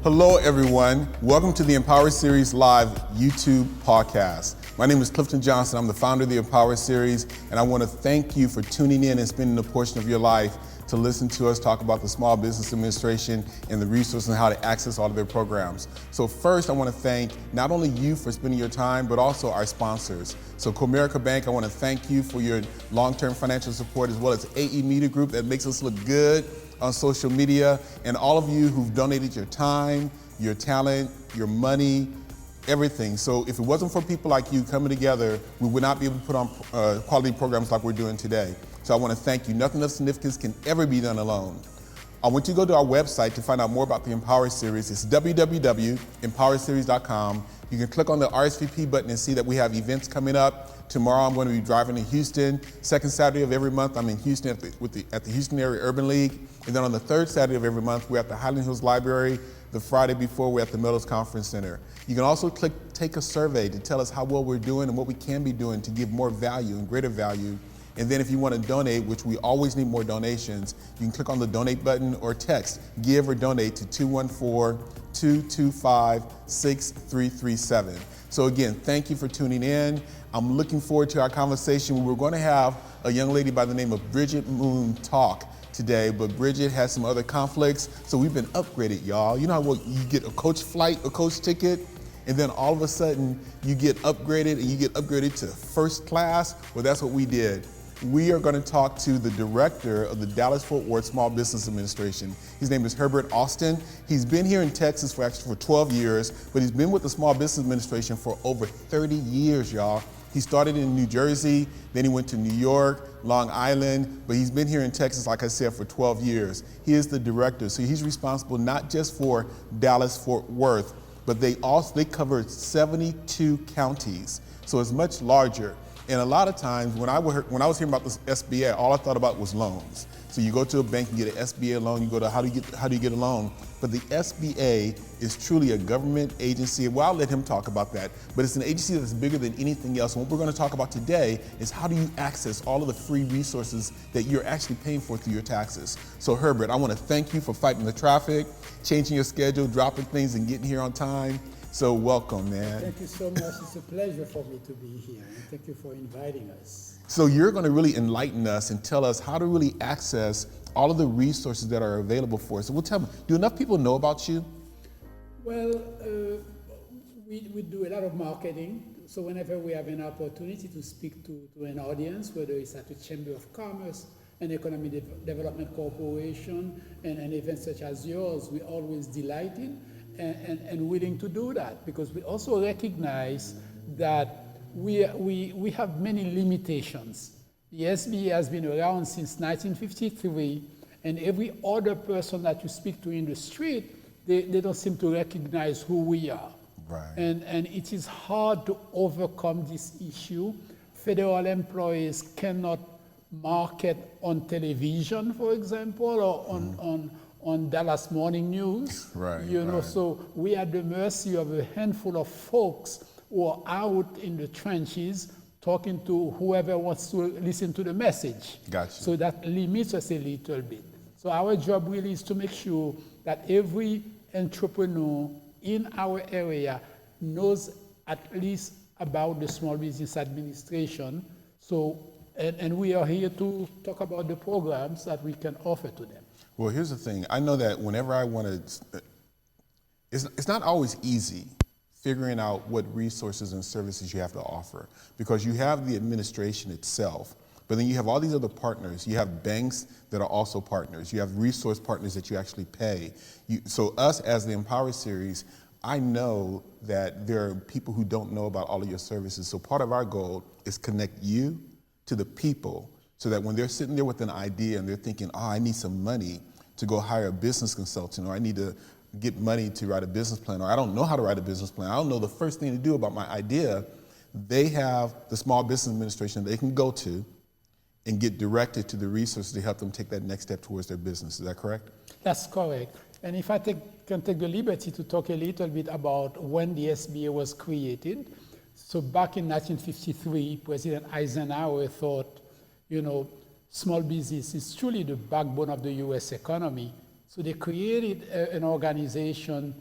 Hello, everyone. Welcome to the Empower Series Live YouTube podcast. My name is Clifton Johnson. I'm the founder of the Empower Series, and I want to thank you for tuning in and spending a portion of your life to listen to us talk about the Small Business Administration and the resources and how to access all of their programs. So first, I want to thank not only you for spending your time, but also our sponsors. So Comerica Bank, I want to thank you for your long-term financial support, as well as AE Media Group that makes us look good on social media, and all of you who've donated your time, your talent, your money, everything. So if it wasn't for people like you coming together, we would not be able to put on quality programs like we're doing today. So I want to thank you. Nothing of significance can ever be done alone. I want you to go to our website to find out more about the Empower Series. It's www.empowerseries.com. You can click on the RSVP button and see that we have events coming up. Tomorrow I'm going to be driving to Houston. Second Saturday of every month I'm in Houston at the Houston Area Urban League. And then on the third Saturday of every month we're at the Highland Hills Library. The Friday before we're at the Melville Conference Center. You can also take a survey to tell us how well we're doing and what we can be doing to give more value and greater value. And then if you want to donate, which we always need more donations, you can click on the donate button or text give or donate to 214-225-6337. So again, thank you for tuning in. I'm looking forward to our conversation. We're going to have a young lady by the name of Bridget Moon talk today, but Bridget has some other conflicts, so we've been upgraded, y'all. You know how you get a coach flight, a coach ticket, and then all of a sudden you get upgraded and you get upgraded to first class? Well, that's what we did. We are going to talk to the director of the Dallas-Fort Worth Small Business Administration. His name is Herbert Austin. He's been here in Texas for 12 years, but he's been with the Small Business Administration for over 30 years, y'all. He started in New Jersey, then he went to New York, Long Island, but he's been here in Texas, like I said, for 12 years. He is the director, so he's responsible not just for Dallas-Fort Worth, but they cover 72 counties, so it's much larger. And a lot of times when I was hearing about this SBA, all I thought about was loans. So you go to a bank and get an SBA loan, you go to how do you get a loan? But the SBA is truly a government agency. Well, I'll let him talk about that. But it's an agency that's bigger than anything else. And what we're going to talk about today is how do you access all of the free resources that you're actually paying for through your taxes. So Herbert, I want to thank you for fighting the traffic, changing your schedule, dropping things and getting here on time. So welcome, man. Thank you so much. It's a pleasure for me to be here. And thank you for inviting us. So you're going to really enlighten us and tell us how to really access all of the resources that are available for us. So we'll tell them, do enough people know about you? Well, we do a lot of marketing. So whenever we have an opportunity to speak to an audience, whether it's at the Chamber of Commerce, an Economic Development Corporation, and an event such as yours, we're always delighted and willing to do that, because we also recognize that we have many limitations. The SBA has been around since 1953, and every other person that you speak to in the street, they don't seem to recognize who we are. Right. And it is hard to overcome this issue. Federal employees cannot market on television, for example, or on Dallas Morning News. Right, you know, right. so we are at the mercy of a handful of folks who are out in the trenches talking to whoever wants to listen to the message. Gotcha. So that limits us a little bit. So our job really is to make sure that every entrepreneur in our area knows at least about the Small Business Administration. So, and we are here to talk about the programs that we can offer to them. Well, here's the thing. I know that whenever I want to, it's not always easy figuring out what resources and services you have to offer, because you have the administration itself, but then you have all these other partners. You have banks that are also partners. You have resource partners that you actually pay. So us as the Empower Series, I know that there are people who don't know about all of your services. So part of our goal is connect you to the people, so that when they're sitting there with an idea and they're thinking, oh, I need some money to go hire a business consultant, or I need to get money to write a business plan, or I don't know how to write a business plan, I don't know the first thing to do about my idea, they have the Small Business Administration they can go to and get directed to the resources to help them take that next step towards their business. Is that correct? That's correct. And if I can take the liberty to talk a little bit about when the SBA was created. So back in 1953, President Eisenhower thought, small business is truly the backbone of the U.S. economy. So they created an organization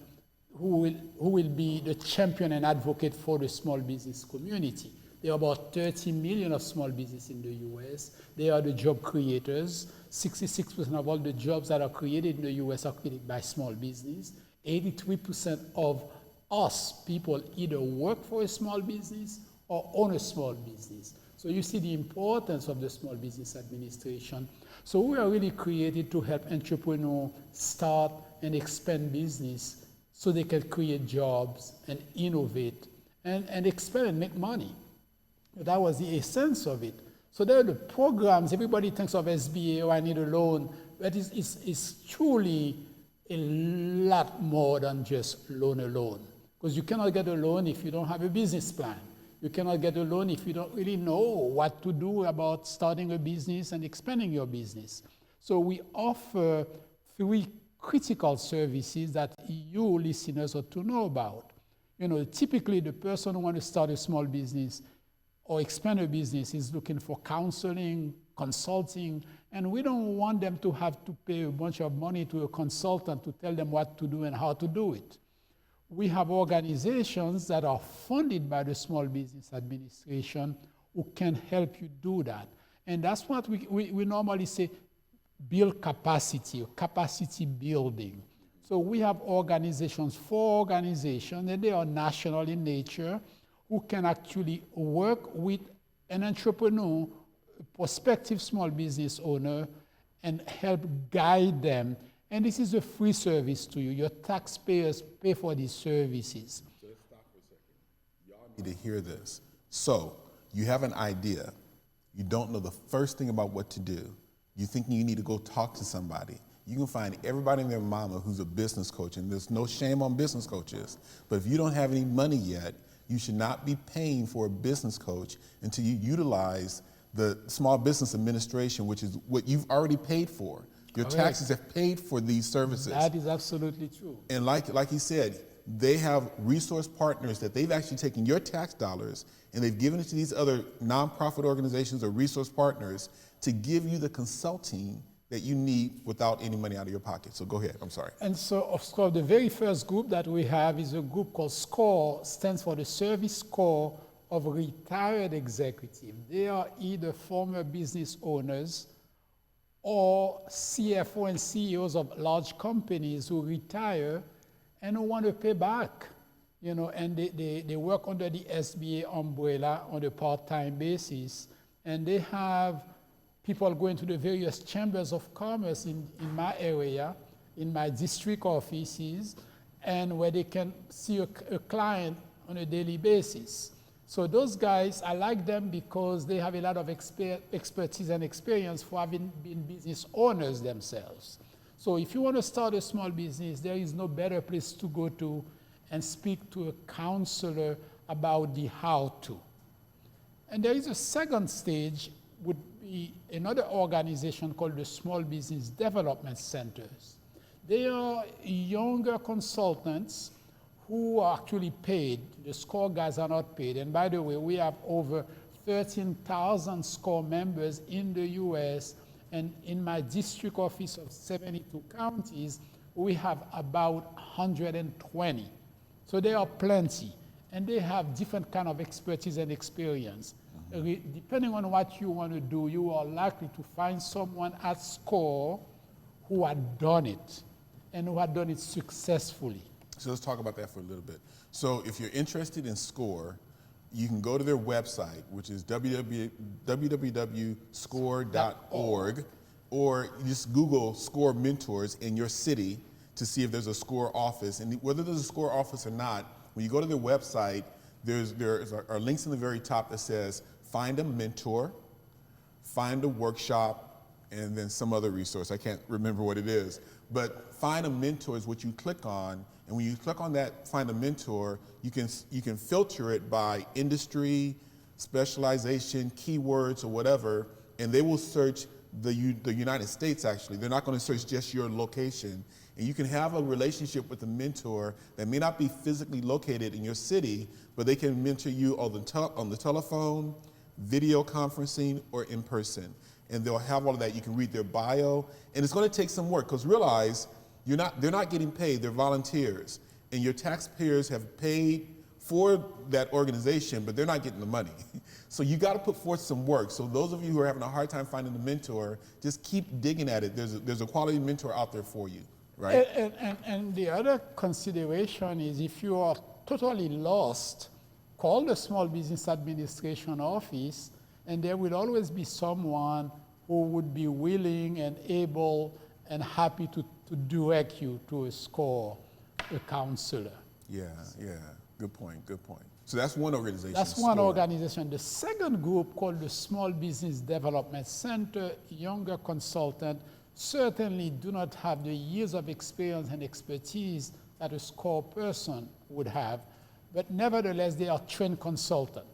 who will be the champion and advocate for the small business community. There are about 30 million of small business in the US. They are the job creators. 66% of all the jobs that are created in the US are created by small business. 83% of us people either work for a small business or own a small business. So you see the importance of the Small Business Administration. So we are really created to help entrepreneurs start and expand business so they can create jobs and innovate and expand and make money. That was the essence of it. So there are the programs. Everybody thinks of SBA, I need a loan, but it's truly a lot more than just loan alone. Because you cannot get a loan if you don't have a business plan. You cannot get a loan if you don't really know what to do about starting a business and expanding your business. So we offer 3 critical services that you listeners ought to know about. Typically the person who wants to start a small business or expand a business is looking for counseling, consulting, and we don't want them to have to pay a bunch of money to a consultant to tell them what to do and how to do it. We have organizations that are funded by the Small Business Administration who can help you do that. And that's what we normally say, build capacity, or capacity building. So we have 4 organizations, and they are national in nature, who can actually work with an entrepreneur, a prospective small business owner, and help guide them. And this is a free service to you. Your taxpayers pay for these services. So let's stop for a second. Y'all need to hear this. So you have an idea. You don't know the first thing about what to do. You think you need to go talk to somebody. You can find everybody and their mama who's a business coach, and there's no shame on business coaches. But if you don't have any money yet, you should not be paying for a business coach until you utilize the Small Business Administration, which is what you've already paid for. Your taxes have paid for these services. That is absolutely true. And like he said, they have resource partners that they've actually taken your tax dollars and they've given it to these other nonprofit organizations or resource partners to give you the consulting that you need without any money out of your pocket. So go ahead, I'm sorry. And so, of course, the very first group that we have is a group called SCORE, stands for the Service Corps of Retired Executives. They are either former business owners or CFO and CEOs of large companies who retire and who want to pay back, and they work under the SBA umbrella on a part-time basis, and they have people going to the various chambers of commerce in my area, in my district offices, and where they can see a client on a daily basis. So those guys, I like them because they have a lot of expertise and experience for having been business owners themselves. So if you want to start a small business, there is no better place to go to and speak to a counselor about the how-to. And there is a second stage, would be another organization called the Small Business Development Centers. They are younger consultants who are actually paid. The SCORE guys are not paid. And by the way, we have over 13,000 SCORE members in the US, and in my district office of 72 counties, we have about 120. So there are plenty, and they have different kind of expertise and experience. Depending on what you want to do, you are likely to find someone at SCORE who had done it, and who had done it successfully. So let's talk about that for a little bit. So if you're interested in SCORE, you can go to their website, which is www.score.org, or you just Google SCORE mentors in your city to see if there's a SCORE office. And whether there's a SCORE office or not, when you go to their website, there are links in the very top that says, find a mentor, find a workshop, and then some other resource. I can't remember what it is. But find a mentor is what you click on. And when you click on that, find a mentor, you can filter it by industry, specialization, keywords, or whatever, and they will search the United States, actually. They're not going to search just your location. And you can have a relationship with a mentor that may not be physically located in your city, but they can mentor you on the telephone, video conferencing, or in person. And they'll have all of that. You can read their bio. And it's going to take some work, because realize they're not getting paid, they're volunteers. and your taxpayers have paid for that organization, but they're not getting the money. So you got to put forth some work. So those of you who are having a hard time finding a mentor, just keep digging at it. There's a quality mentor out there for you, right? And the other consideration is if you are totally lost, call the Small Business Administration office, and there will always be someone who would be willing and able and happy to direct you to a SCORE, a counselor. Yeah. Good point. So that's one organization. That's one SCORE. organization. The second group, called the Small Business Development Center, younger consultant, certainly do not have the years of experience and expertise that a SCORE person would have, but nevertheless, they are trained consultants.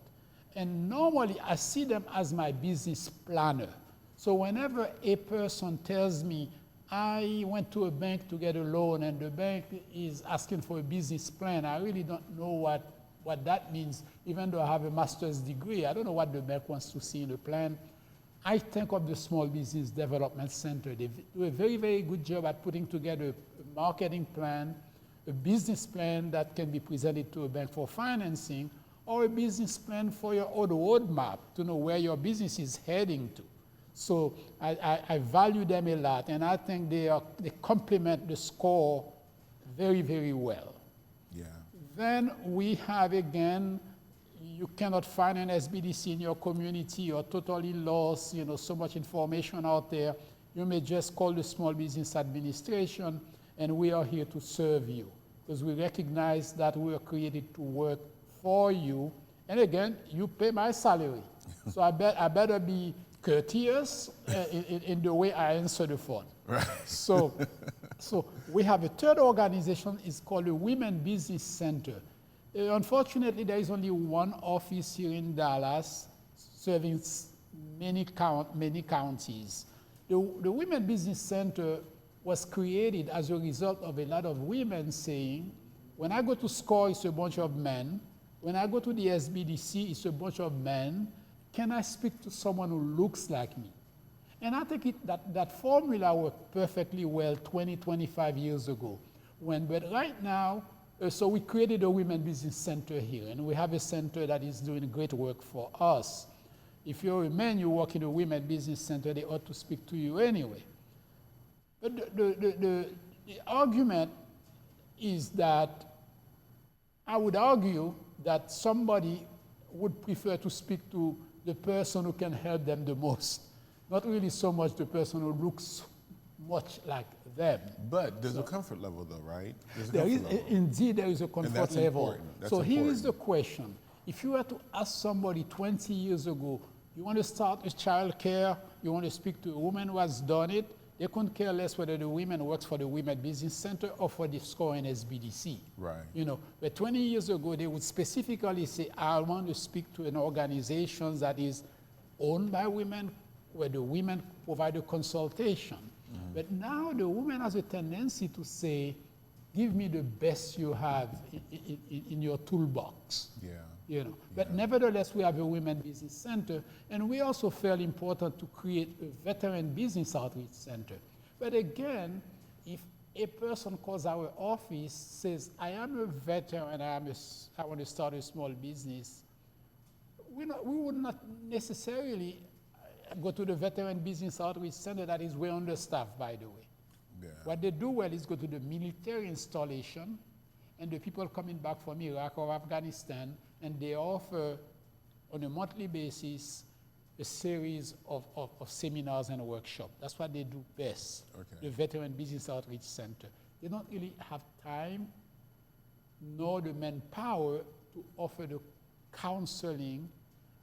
And normally, I see them as my business planner. So whenever a person tells me, I went to a bank to get a loan and the bank is asking for a business plan, I really don't know what that means. Even though I have a master's degree, I don't know what the bank wants to see in the plan. I think of the Small Business Development Center. They do a very, very good job at putting together a marketing plan, a business plan that can be presented to a bank for financing, or a business plan for your own roadmap to know where your business is heading to. So I value them a lot, and I think they complement the SCORE very, very well. Yeah. Then we have, again, you cannot find an SBDC in your community, you're totally lost, so much information out there. You may just call the Small Business Administration, and we are here to serve you, because we recognize that we are created to work for you. And again, you pay my salary. So I better be courteous in the way I answer the phone. Right. So we have a third organization. It's called the Women Business Center. Unfortunately, there is only one office here in Dallas, serving many counties. The Women Business Center was created as a result of a lot of women saying, when I go to SCORE, it's a bunch of men. When I go to the SBDC, it's a bunch of men. Can I speak to someone who looks like me? And I think that formula worked perfectly well 20, 25 years ago. But right now, so we created a Women Business Center here, and we have a center that is doing great work for us. If you're a man, you work in a Women Business Center, they ought to speak to you anyway. But the argument is that I would argue that somebody would prefer to speak to the person who can help them the most, not really so much the person who looks much like them. But there's a comfort level, though, right? Indeed, there is a comfort level. So here is the question. If you were to ask somebody 20 years ago, you want to start a child care, you want to speak to a woman who has done it, they couldn't care less whether the woman works for the Women Business Center or for the SCORE and SBDC. Right. But 20 years ago, they would specifically say, I want to speak to an organization that is owned by women, where the women provide a consultation. Mm-hmm. But now the woman has a tendency to say, give me the best you have in your toolbox. Yeah. But nevertheless, we have a Women Business Center, and we also felt important to create a Veteran Business Outreach Center. But again, if a person calls our office, says, I am a veteran, I want to start a small business, we would not necessarily go to the Veteran Business Outreach Center that is way understaffed, by the way. Yeah. What they do well is go to the military installation, and the people coming back from Iraq or Afghanistan, and they offer on a monthly basis a series of seminars and workshops. That's what they do best, the Veteran Business Outreach Center. They don't really have time nor the manpower to offer the counseling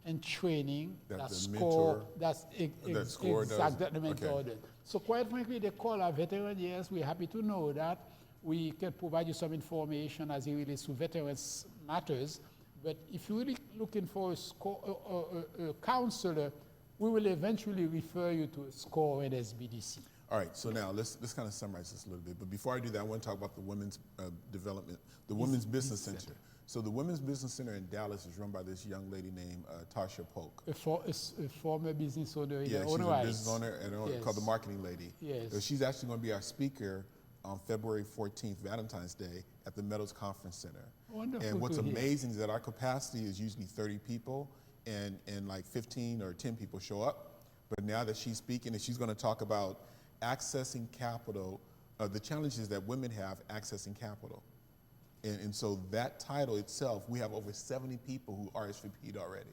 and training that SCORE, that the mentor does. So quite frankly, they call our veteran, yes, we're happy to know that. We can provide you some information as it relates to veterans matters. But if you're really looking for a counselor, we will eventually refer you to a SCORE and SBDC. All right, so now let's kind of summarize this a little bit. But before I do that, I want to talk about the women's development, the Women's Business Center. So the Women's Business Center in Dallas is run by this young lady named Tasha Polk. A former business owner. Yeah, she's a business owner called the Marketing Lady. Yes. So she's actually going to be our speaker on February 14th, Valentine's Day, at the Meadows Conference Center. Wonderful And what's to hear. amazing is that our capacity is usually 30 people, and like 15 or 10 people show up. But now that she's speaking, and she's going to talk about accessing capital, the challenges that women have accessing capital. And so that title itself, we have over 70 people who RSVP'd already.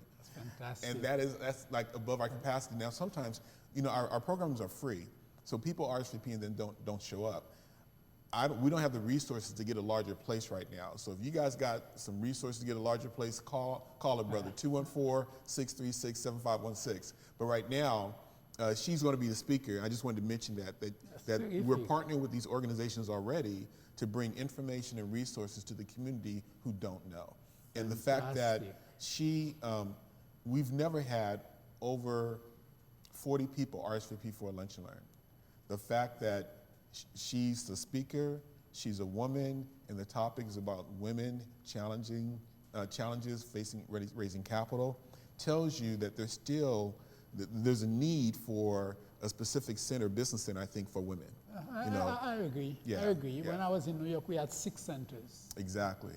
That's fantastic. And that's like above our capacity. Now, sometimes, our programs are free, so people RSVP and then don't show up. We don't have the resources to get a larger place right now. So if you guys got some resources to get a larger place, call a brother, 214-636-7516. But right now, she's going to be the speaker. I just wanted to mention that we're partnering with these organizations already to bring information and resources to the community who don't know. And the fact that we've never had over 40 people RSVP for a lunch and learn. The fact that she's the speaker, she's a woman, and the topic is about women challenges facing raising capital, tells you that there's a need for a specific center, business center, I think, for women. I agree. Yeah, I agree. yeah. When I was in New York, we had 6 centers. Exactly.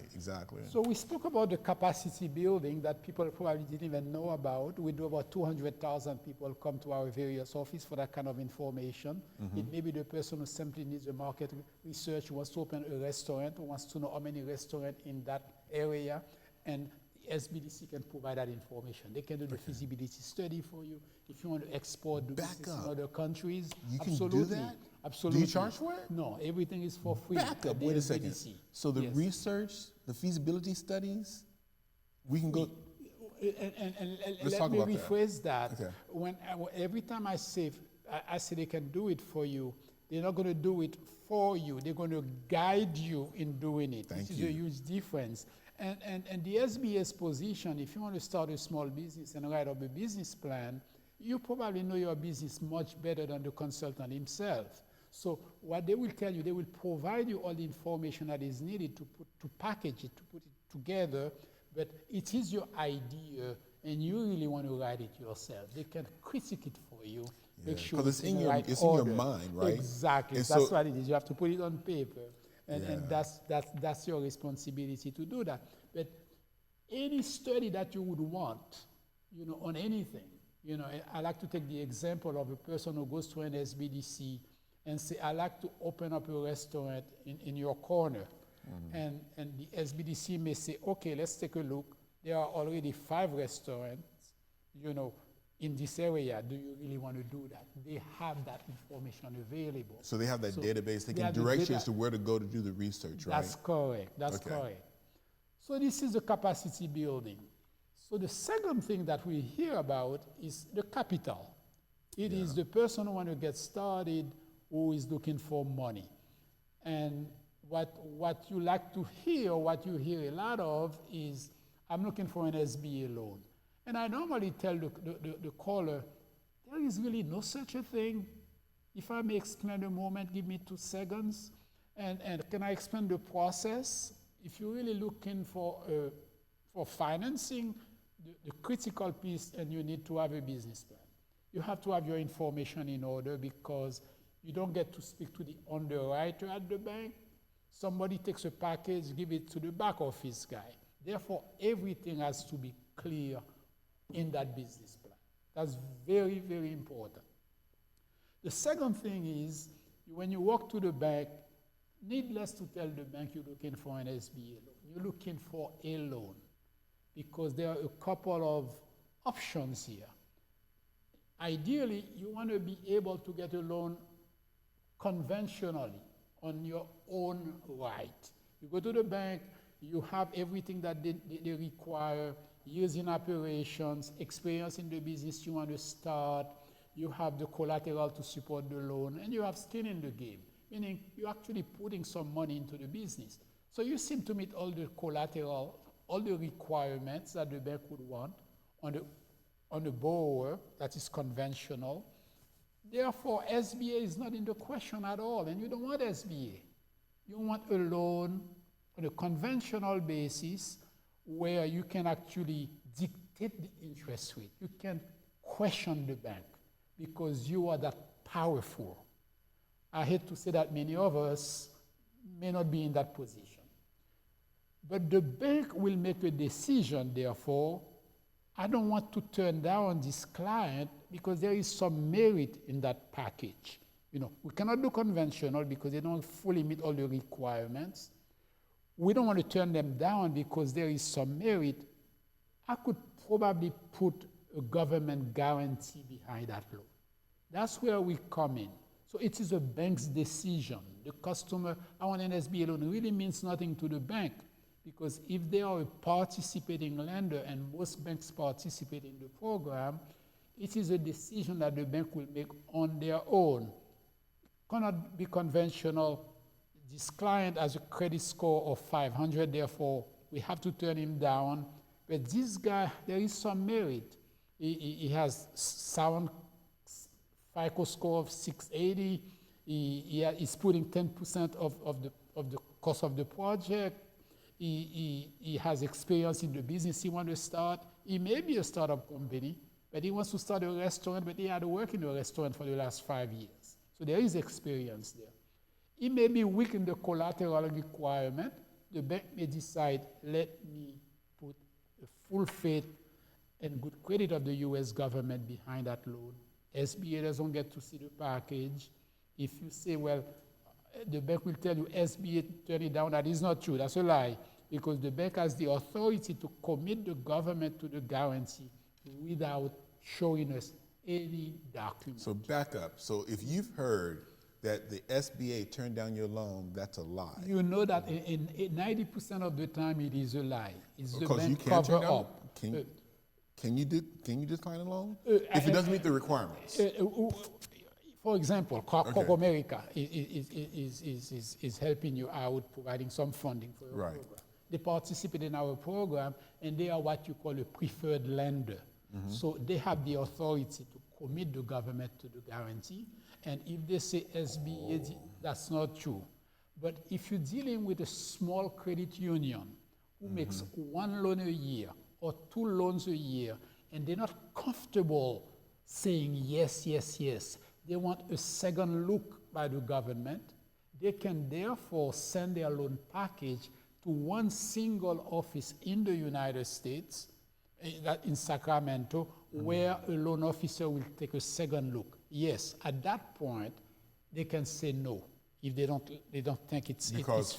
So we spoke about the capacity building that people probably didn't even know about. We do about 200,000 people come to our various offices for that kind of information. Mm-hmm. It may be the person who simply needs a market research, who wants to open a restaurant, who wants to know how many restaurants in that area, and SBDC can provide that information. They can do the feasibility study for you. If you want to export the business in other countries, You can absolutely. do that? Absolutely. Do you charge for it? No, everything is for free. Back up, at the wait a second. SBDC. So the Yes. research, the feasibility studies, we can go. And Let's let talk me about that. rephrase that. Okay. Every time I say they can do it for you, they're not going to do it for you. They're going to guide you in doing it. Thank This you. is a huge difference. And the SBA's position, if you want to start a small business and write up a business plan, you probably know your business much better than the consultant himself. So what they will tell you, they will provide you all the information that is needed to package it, to put it together, but it is your idea and you really want to write it yourself. They can critique it for you, make sure Because it's in the your right it's order. in your mind, right? Exactly. And That's so- what it is. You have to put it on paper. And that's your responsibility to do that. But any study that you would want, on anything, I like to take the example of a person who goes to an SBDC and say, I like to open up a restaurant in your corner. Mm-hmm. And the SBDC may say, okay, let's take a look. There are already 5 restaurants, in this area. Do you really want to do that? They have that information available. So they have that database. They they can have the direct you data. as to where to go to do the research, right? That's correct. That's Okay. correct. So this is the capacity building. So the second thing that we hear about is the capital. It is the person who wants to get started, who is looking for money. And what you like to hear, what you hear a lot of is, I'm looking for an SBA loan. And I normally tell the caller, there is really no such a thing. If I may explain a moment, give me 2 seconds. And can I explain the process? If you're really looking for financing, the critical piece, and you need to have a business plan. You have to have your information in order because you don't get to speak to the underwriter at the bank. Somebody takes a package, give it to the back office guy. Therefore, everything has to be clear in that business plan. That's very, very important. The second thing is, when you walk to the bank, needless to tell the bank you're looking for an SBA loan. You're looking for a loan because there are a couple of options here. Ideally, you want to be able to get a loan conventionally on your own right. You go to the bank, you have everything that they require, years in operations, experience in the business you want to start, you have the collateral to support the loan, and you have skin in the game, meaning you're actually putting some money into the business. So you seem to meet all the collateral, all the requirements that the bank would want on a borrower that is conventional. Therefore, SBA is not in the question at all, and you don't want SBA. You want a loan on a conventional basis where you can actually dictate the interest rate. You can question the bank because you are that powerful. I hate to say that many of us may not be in that position. But the bank will make a decision, therefore, I don't want to turn down this client because there is some merit in that package. We cannot do conventional because they don't fully meet all the requirements. We don't want to turn them down because there is some merit. I could probably put a government guarantee behind that loan. That's where we come in. So it is a bank's decision. The customer, I want an SBA loan, really means nothing to the bank because if they are a participating lender, and most banks participate in the program, it is a decision that the bank will make on their own. Cannot be conventional. This client has a credit score of 500, therefore we have to turn him down. But this guy, there is some merit. He has sound FICO score of 680. He's putting 10% of the cost of the project. He has experience in the business he wants to start. He may be a startup company, but he wants to start a restaurant, but he had to work in a restaurant for the last 5 years. So there is experience there. He may be weak in the collateral requirement. The bank may decide, let me put a full faith and good credit of the U.S. government behind that loan. SBA doesn't get to see the package. If you say, well, the bank will tell you SBA turn it down, that is not true. That's a lie. Because the bank has the authority to commit the government to the guarantee without showing us any document. So back up. So if you've heard that the SBA turned down your loan, that's a lie. You know that in 90% of the time it is a lie. It's the Because you bank can't cover turn down. up. Can you decline a loan if it doesn't meet the requirements? For example, Corp America is helping you out, providing some funding for your program. They participate in our program, and they are what you call a preferred lender. So they have the authority to commit the government to the guarantee. And if they say SBA, that's not true. But if you're dealing with a small credit union who makes one loan a year or 2 loans a year, and they're not comfortable saying yes, yes, yes, they want a second look by the government, they can therefore send their loan package to one single office in the United States, in Sacramento, where a loan officer will take a second look. Yes, at that point, they can say no if they don't think it's fair. Because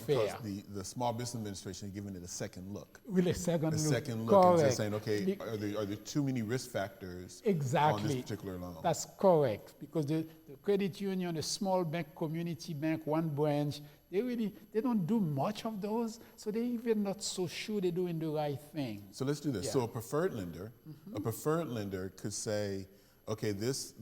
the Small Business Administration is giving it a second look. With a second look. A second look. Correct. And saying, okay, are there too many risk factors on this particular loan? That's correct. Because the credit union, a small bank, community bank, one branch, they don't do much of those, so they're even not so sure they're doing the right thing. So let's do this. Yeah. So a preferred lender could say, okay, this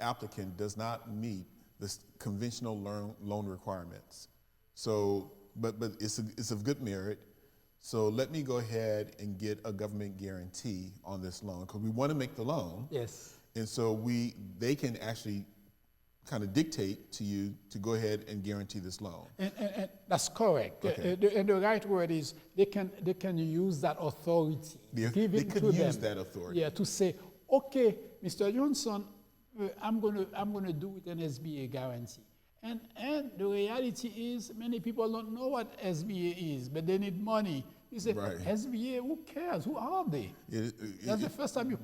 applicant does not meet the conventional loan requirements. So, but it's of good merit. So let me go ahead and get a government guarantee on this loan because we want to make the loan. Yes. And so they can actually kind of dictate to you to go ahead and guarantee this loan. And that's correct. Okay. And the right word is they can use that authority. They could use that authority. Yeah, to say, okay, Mr. Johnson, I'm gonna do with an SBA guarantee. And the reality is many people don't know what SBA is, but they need money. You say, SBA, who cares? Who are they? That's the first time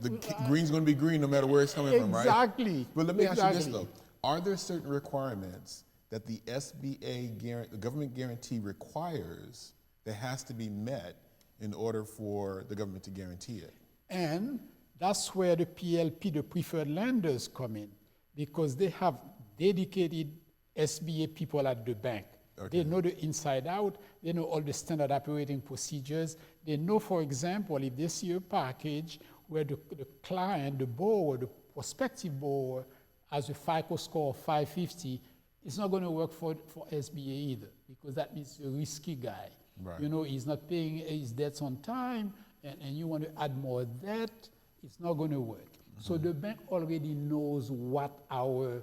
green's going to be green no matter where it's coming from, right? Exactly. But let me ask you this, though. Are there certain requirements that the SBA, the government guarantee requires that has to be met in order for the government to guarantee it? And that's where the PLP, the preferred lenders, come in, because they have dedicated SBA people at the bank. Okay. They know the inside out. They know all the standard operating procedures. They know, for example, if they see a package where the client, the borrower, the prospective borrower, has a FICO score of 550, it's not going to work for SBA either, because that means a risky guy. Right. You know, he's not paying his debts on time, and you want to add more debt, it's not going to work. Mm-hmm. So the bank already knows what our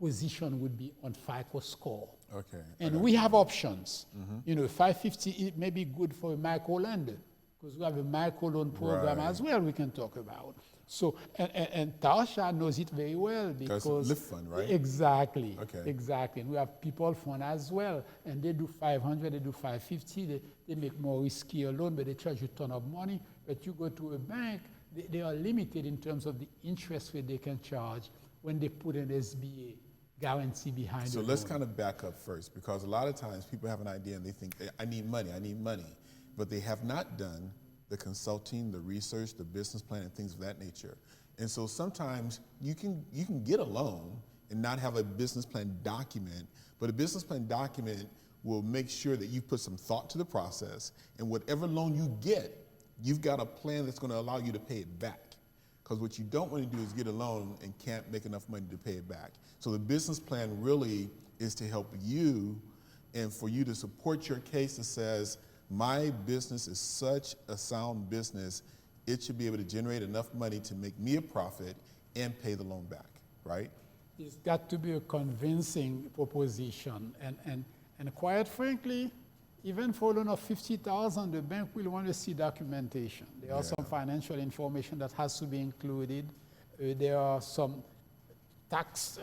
position would be on FICO score. Okay. And we have options. Mm-hmm. You know, 550 it may be good for a micro lender, because we have a micro loan program as well we can talk about. So, and Tasha knows it very well because Lift fund, right? Exactly. Okay. Exactly. And we have people fund as well, and they do 500, they do 550. They make more riskier loan, but they charge you a ton of money. But you go to a bank, they are limited in terms of the interest rate they can charge when they put an SBA guarantee behind it. So let's kind of back up first, because a lot of times people have an idea and they think, I need money, but they have not done the consulting, the research, the business plan, and things of that nature. And so sometimes you can get a loan and not have a business plan document, but a business plan document will make sure that you put some thought to the process, and whatever loan you get, you've got a plan that's going to allow you to pay it back. Because what you don't want to do is get a loan and can't make enough money to pay it back. So the business plan really is to help you and for you to support your case that says, my business is such a sound business, it should be able to generate enough money to make me a profit and pay the loan back, right? It's got to be a convincing proposition. And quite frankly, even for a loan of $50,000, the bank will want to see documentation. There are some financial information that has to be included. There are some tax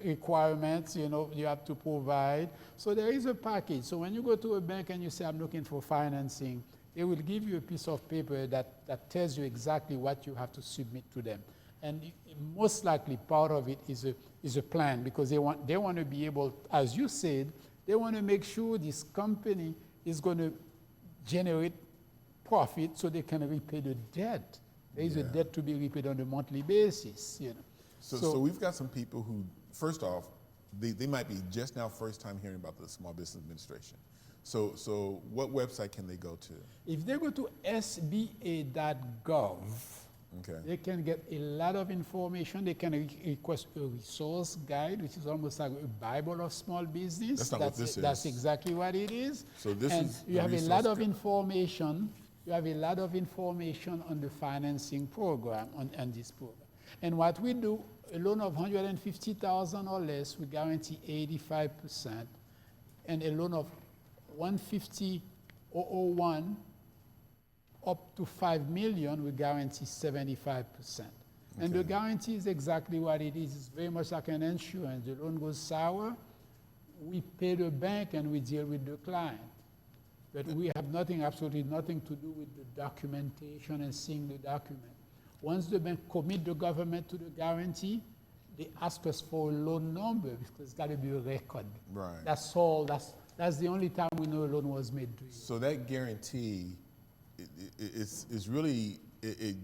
requirements, you have to provide. So there is a package. So when you go to a bank and you say, I'm looking for financing, they will give you a piece of paper that tells you exactly what you have to submit to them. And most likely part of it is a plan, because they want to be able, as you said, they want to make sure this company is going to generate profit so they can repay the debt. There is a debt to be repaid on a monthly basis. So we've got some people who, first off, they might be just now first time hearing about the Small Business Administration. So what website can they go to? If they go to sba.gov, they can get a lot of information. They can request a resource guide, which is almost like a Bible of small business. That's not what this is. That's exactly what it is. So this and is you have a lot of information. You have a lot of information on the financing program, on this program. And what we do, a loan of $150,000 or less, we guarantee 85%, and a loan of $150,001 up to $5 million, we guarantee 75%. And the guarantee is exactly what it is. It's very much like an insurance. The loan goes sour, we pay the bank and we deal with the client. But we have absolutely nothing to do with the documentation and seeing the document. Once the bank commit the government to the guarantee, they ask us for a loan number because it's got to be a record. Right. That's all. That's the only time we know a loan was made to you. So that guarantee is really, it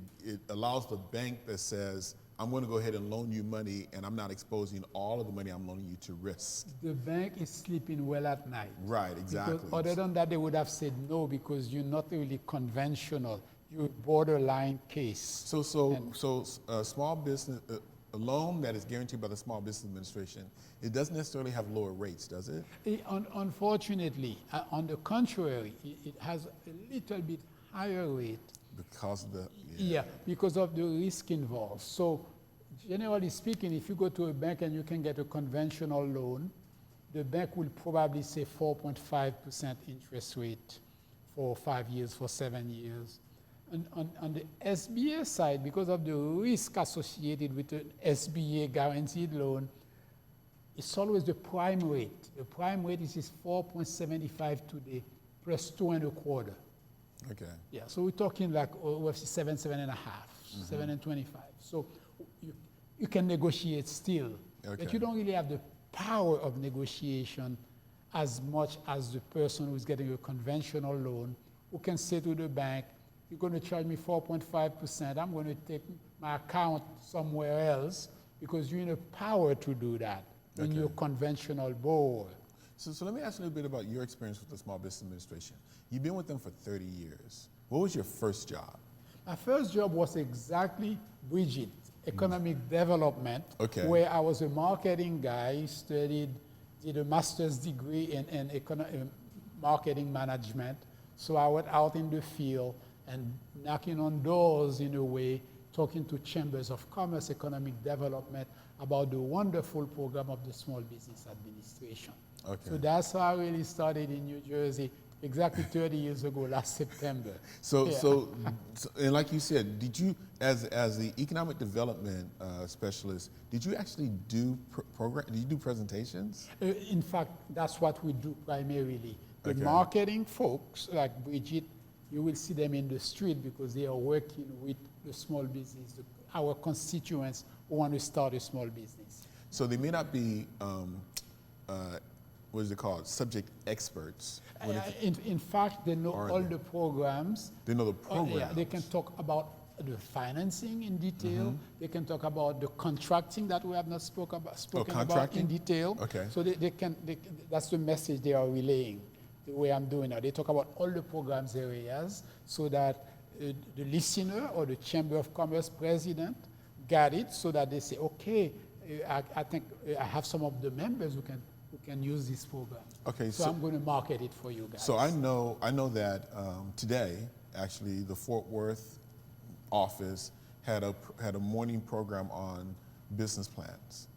allows the bank that says, I'm going to go ahead and loan you money, and I'm not exposing all of the money I'm loaning you to risk. The bank is sleeping well at night. Right, exactly. Because other than that, they would have said no, because you're not really conventional. You're a borderline case. So small business, a loan that is guaranteed by the Small Business Administration, it doesn't necessarily have lower rates, does it? Unfortunately, on the contrary, it has a little bit higher rate. Because of the... because of the risk involved. So generally speaking, if you go to a bank and you can get a conventional loan, the bank will probably say 4.5% interest rate for 5 years, for 7 years. And on the SBA side, because of the risk associated with an SBA guaranteed loan, it's always the prime rate. The prime rate is 4.75 today, plus 2.25. Okay. Yeah, so we're talking like 7.5, 7.25. So you can negotiate still, but you don't really have the power of negotiation as much as the person who's getting a conventional loan, who can say to the bank, you're going to charge me 4.5%, I'm going to take my account somewhere else, because you're in a power to do that when you're a conventional borrower. So let me ask you a little bit about your experience with the Small Business Administration. You've been with them for 30 years. What was your first job? My first job was exactly Bridget, economic development, where I was a marketing guy, did a master's degree in marketing management. So I went out in the field and knocking on doors, in a way, talking to chambers of commerce, economic development, about the wonderful program of the Small Business Administration. So that's how I really started in New Jersey, exactly 30 years ago, last September. So, Yeah. and like you said, did you, as the economic development specialist, did you actually do program? Did you do presentations? In fact, that's what we do primarily. The Okay. marketing folks, like Bridget, you will see them in the street because they are working with the small business, our constituents who want to start a small business. So they may not be, what is it called, subject experts. In fact, they know all the programs. They know the programs. Yeah, they can talk about the financing in detail. They can talk about the contracting that we have not spoken about in detail. Okay. So that's the message they are relaying, the way I'm doing now. They talk about all the programs areas so that the listener or the Chamber of Commerce president got it, so that they say, okay, I think I have some of the members who can use this program. Okay, so I'm going to market it for you guys. So I know that today, actually, the Fort Worth office had a morning program on business plans,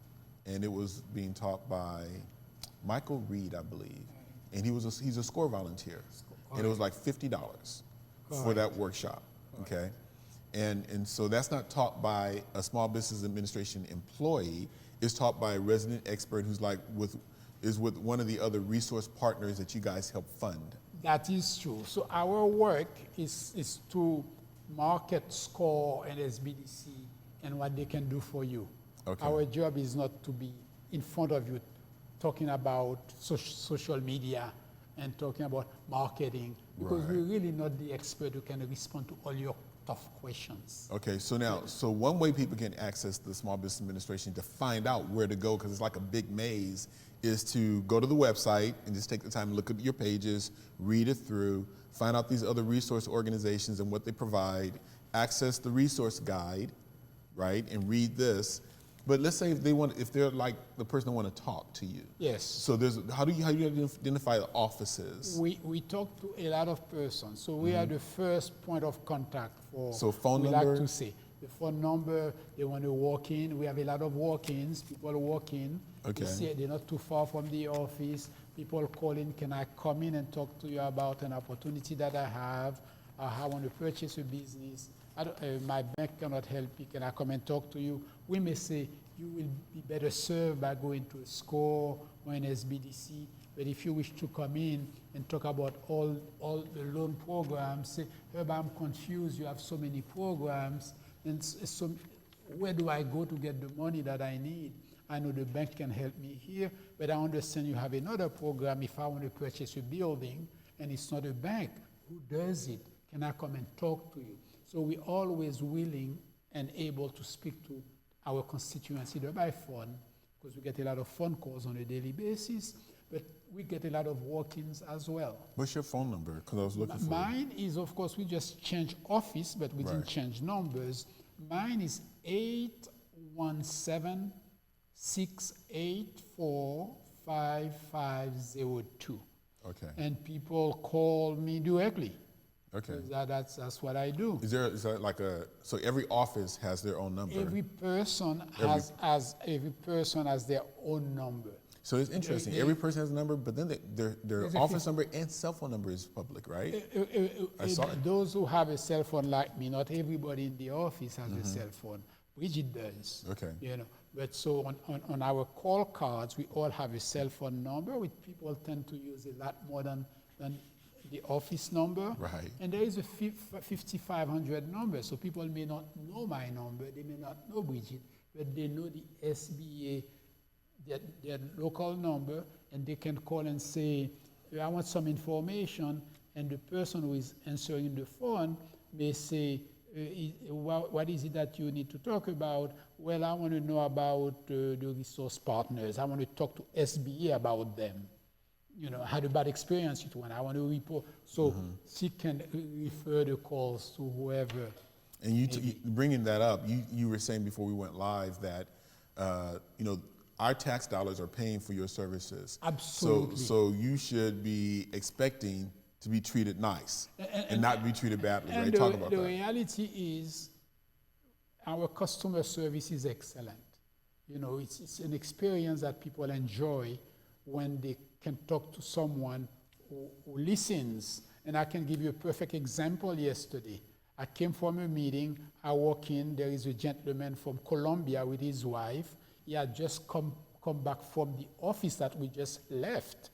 and it was being taught by Michael Reed, I believe, and he's a SCORE volunteer, and it was like $50 for that workshop. Okay, and so that's not taught by a small business administration employee. It's taught by a resident expert who's with one of the other resource partners that you guys help fund. That is true. So our work is to market SCORE and SBDC and what they can do for you. Okay. Our job is not to be in front of you talking about social media and talking about marketing, because we're really not the expert who can respond to all your tough questions. Okay, so one way people can access the Small Business Administration to find out where to go, because it's like a big maze, is to go to the website and just take the time to look at your pages, read it through, find out these other resource organizations and what they provide, access the resource guide, right, and read this. But let's say if they're like the person that want to talk to you. Yes. So how do you identify the offices? We talk to a lot of persons. So we are the first point of contact for. So phone we number? like to say the phone number. They want to walk in. We have a lot of walk-ins. People walk in. Okay. They're not too far from the office. People call in. Can I come in and talk to you about an opportunity that I have? I want to purchase a business. My bank cannot help you. Can I come and talk to you? We may say you will be better served by going to a SCORE or an SBDC. But if you wish to come in and talk about all the loan programs, say, Herb, I'm confused. You have so many programs. And so where do I go to get the money that I need? I know the bank can help me here, but I understand you have another program. If I want to purchase a building and it's not a bank, who does it? Can I come and talk to you? So we're always willing and able to speak to our constituents either by phone, because we get a lot of phone calls on a daily basis, but we get a lot of walk-ins as well. What's your phone number? Because I was looking for Mine is, of course, we just changed office, but we didn't change numbers. Mine is 817-684-5502. Okay. And people call me directly. Okay. That's what I do. Is that like so every office has their own number? Every person has their own number. So it's interesting. Every person has a number, but then their office number and cell phone number is public, right? I saw it. Those who have a cell phone like me, not everybody in the office has a cell phone. Bridget does. Okay. You know, but so on our call cards, we all have a cell phone number, which people tend to use a lot more than the office number. Right. And there is a 5,500 number, so people may not know my number, they may not know Bridget, but they know the SBA, their local number, and they can call and say, I want some information, and the person who is answering the phone may say, what is it that you need to talk about? Well, I want to know about the resource partners. I want to talk to SBA about them. You know, I had a bad experience with one. I want to report. So she can refer the calls to whoever. And you bringing that up, you were saying before we went live that, our tax dollars are paying for your services. Absolutely. So you should be expecting to be treated nice and not be treated badly, right? Talk about that. The reality is our customer service is excellent. You know, it's an experience that people enjoy when they can talk to someone who listens. And I can give you a perfect example yesterday. I came from a meeting, I walk in, there is a gentleman from Colombia with his wife. He had just come back from the office that we just left.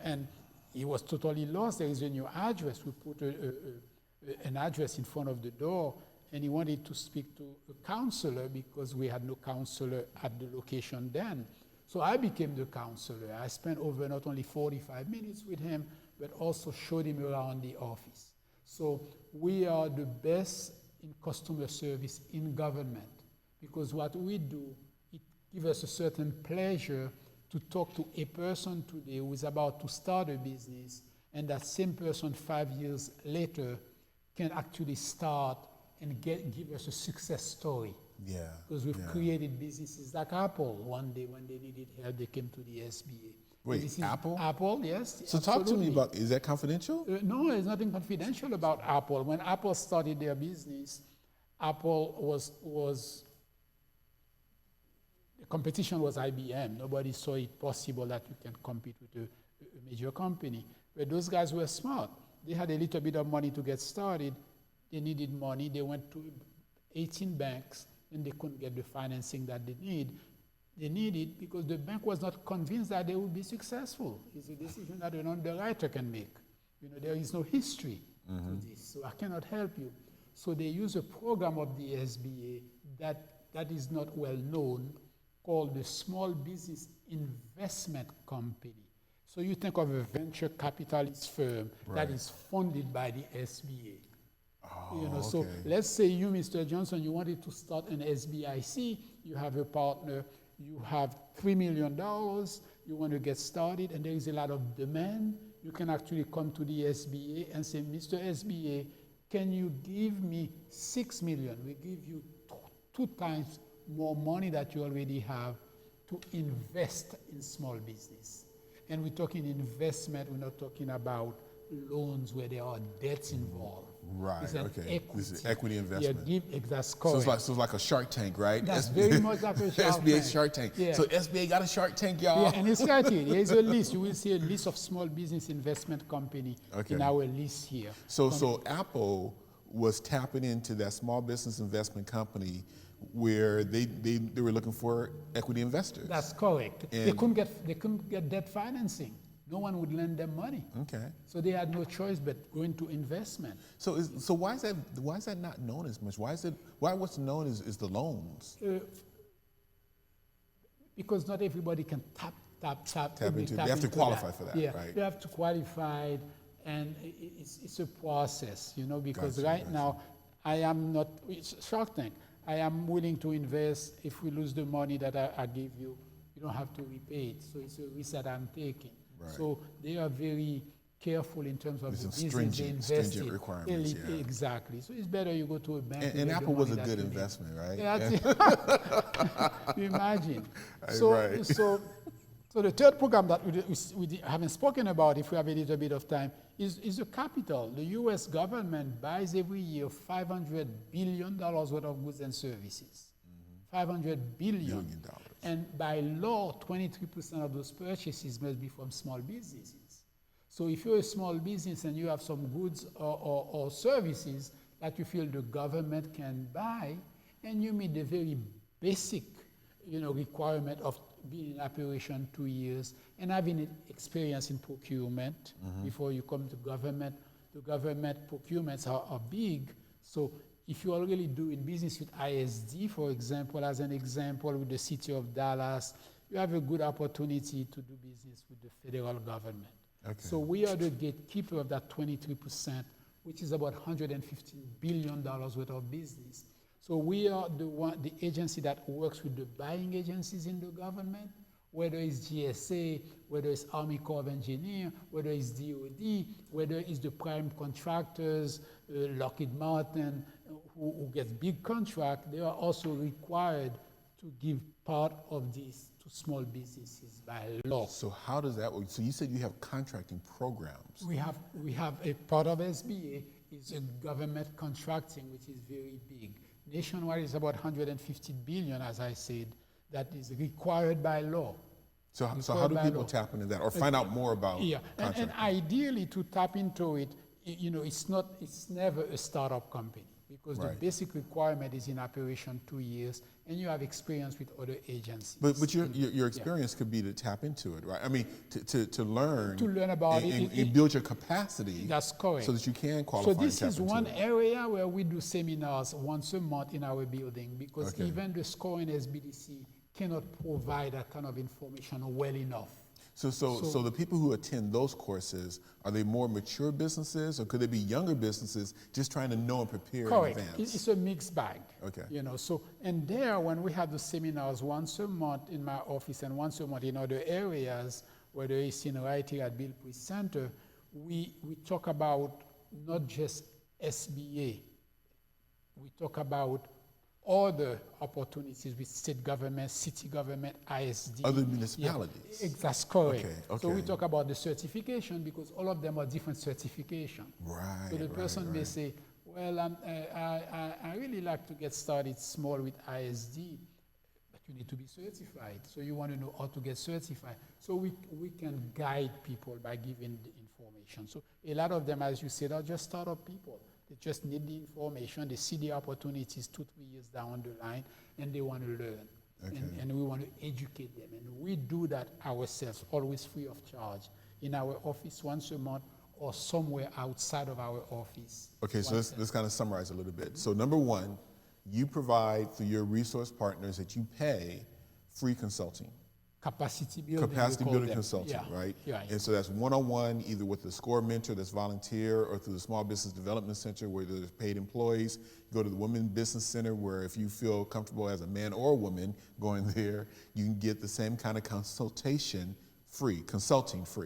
And he was totally lost. There is a new address. We put an address in front of the door, and he wanted to speak to a counselor because we had no counselor at the location then. So I became the counselor. I spent over not only 45 minutes with him, but also showed him around the office. So we are the best in customer service in government, because what we do, it gives us a certain pleasure to talk to a person today who is about to start a business, and that same person 5 years later can actually start and give us a success story. Yeah. Because we've created businesses like Apple. One day when they needed help, they came to the SBA. Wait, Apple? Apple, yes. So absolutely. talk to me about, is that confidential? No, there's nothing confidential about Apple. When Apple started their business, Apple was the competition was IBM. Nobody saw it possible that you can compete with a major company. But those guys were smart. They had a little bit of money to get started. They needed money. They went to 18 banks, and they couldn't get the financing that they need. They needed because the bank was not convinced that they would be successful. It's a decision that an underwriter can make. There is no history to this, so I cannot help you. So they use a program of the SBA that is not well known, called the Small Business Investment Company. So you think of a venture capitalist firm that is funded by the SBA. So let's say you, Mr. Johnson, you wanted to start an SBIC, you have a partner, you have $3 million, you want to get started, and there is a lot of demand. You can actually come to the SBA and say, Mr. SBA, can you give me $6 million? We give you 2 times more money that you already have to invest in small business. And we're talking investment, we're not talking about loans where there are debts involved. Right, It's an okay. equity. This is equity investment. That's So correct. it's like a Shark Tank, right? That's very much like a Shark SBA Tank. Shark Tank. Yeah. So SBA got a Shark Tank, y'all. Yeah, and it's right here. There's a list. You will see a list of small business investment company in our list here. So Apple was tapping into that small business investment company where they were looking for equity investors. That's correct. They couldn't get debt financing. No one would lend them money. Okay. So they had no choice but going to investment. So why is that not known as much? Why what's known is the loans? Because not everybody can tap into. They have to qualify for that, right? They have to qualify, and it's a process, because Gotcha. now I am not, it's Shark Tank. I am willing to invest. If we lose the money that I give you, you don't have to repay it. So it's a risk that I'm taking. Right. So they are very careful in terms of There's the some business they invest stringent in. requirements. Yeah. Exactly. So it's better you go to a bank. And Apple was a good investment, right? You imagine. Right. So the third program that we haven't spoken about, if we have a little bit of time, is the capital. The U.S. government buys every year $500 billion worth of goods and services. $500 billion. And by law, 23% of those purchases must be from small businesses. So if you're a small business and you have some goods or services that you feel the government can buy, and you meet the very basic requirement of being in operation 2 years and having experience in procurement before you come to government. The government procurements are big. So if you are really doing business with ISD, for example, as an example, with the city of Dallas, you have a good opportunity to do business with the federal government. Okay. So we are the gatekeeper of that 23%, which is about $115 billion worth of business. So we are the agency that works with the buying agencies in the government, whether it's GSA, whether it's Army Corps of Engineers, whether it's DOD, whether it's the prime contractors, Lockheed Martin, who gets big contract. They are also required to give part of this to small businesses by law. So how does that work? So you said you have contracting programs. We have a part of SBA is a government contracting, which is very big. Nationwide is about $150 billion, as I said, that is required by law. So how do people tap into that or find out more about contracting? And ideally to tap into it, it's never a startup company because the basic requirement is in operation 2 years and you have experience with other agencies. But your experience could be to tap into it, right? I mean, to learn. To learn about and build your capacity. That's correct. So that you can qualify. So this is one area where we do seminars once a month in our building because even the SCORE and SBDC cannot provide that kind of information well enough. So the people who attend those courses, are they more mature businesses or could they be younger businesses just trying to know and prepare Correct. in advance? It's a mixed bag. Okay. And there when we have the seminars once a month in my office and once a month in other areas, whether it's right here at Bill Priest Center, we talk about not just SBA, we talk about other opportunities with state government, city government, ISD. Other municipalities. Yeah, that's correct. Okay. So we talk about the certification because all of them are different certification. Right. So the person may say, well, I really like to get started small with ISD, but you need to be certified. So you want to know how to get certified. So we can guide people by giving the information. So a lot of them, as you said, are just startup people. They just need the information. They see the opportunities 2-3 years down the line, and they want to learn. Okay. And we want to educate them. And we do that ourselves, always free of charge, in our office once a month or somewhere outside of our office. Okay, so let's kind of summarize a little bit. So number one, you provide through your resource partners that you pay free consulting. Capacity building. Capacity building consulting, right? Yeah. And so that's one-on-one, either with the SCORE mentor that's volunteer or through the Small Business Development Center where there's paid employees. You go to the Women Business Center where if you feel comfortable as a man or a woman going there, you can get the same kind of consulting free,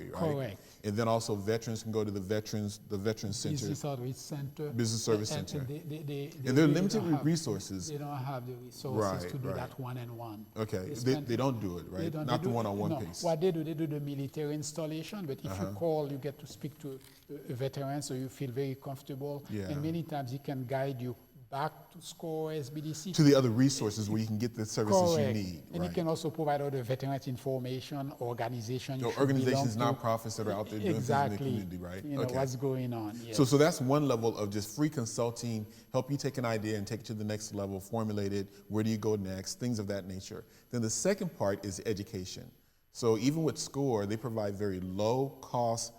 right? Correct. And then also veterans can go to the Veterans Center. Business Outreach Center. Business Service Center. And they're limited with resources. They don't have the resources to do that one-on-one. Okay, they don't do it, right? Not the one-on-one piece. What they do the military installation, but if you call, you get to speak to a veteran, so you feel very comfortable. Yeah. And many times he can guide you back to SCORE, SBDC. To the other resources where you can get the services you need. And he can also provide other veterans information, organizations. Organizations, nonprofits that are out there doing things in the community, right? You know what's going on. Yes. So that's one level of just free consulting, help you take an idea and take it to the next level, formulate it, where do you go next, things of that nature. Then the second part is education. So even with SCORE, they provide very low cost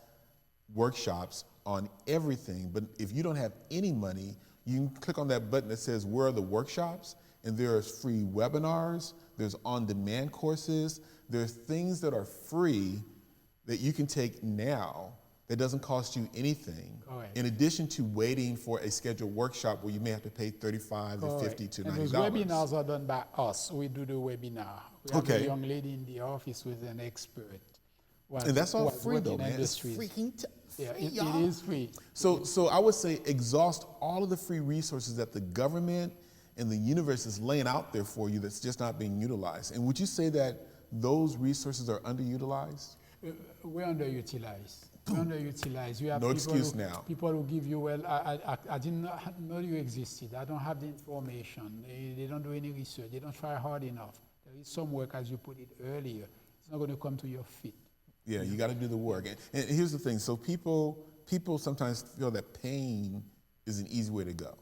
workshops on everything, but if you don't have any money, you can click on that button that says, where are the workshops? And there's free webinars, there's on-demand courses, there's things that are free that you can take now that doesn't cost you anything, in addition to waiting for a scheduled workshop where you may have to pay $35 to $50 to $90. And those webinars are done by us. We do the webinar. We have a young lady in the office who's an expert. And that's all free though, man. It's freaking it is free. So I would say exhaust all of the free resources that the government and the universe is laying out there for you that's just not being utilized. And would you say that those resources are underutilized? We're underutilized. You have no excuse now. People who give you, well, I didn't know you existed. I don't have the information. They don't do any research. They don't try hard enough. There is some work, as you put it earlier. It's not going to come to your feet. Yeah, you got to do the work. And here's the thing. So people sometimes feel that pain is an easy way to go.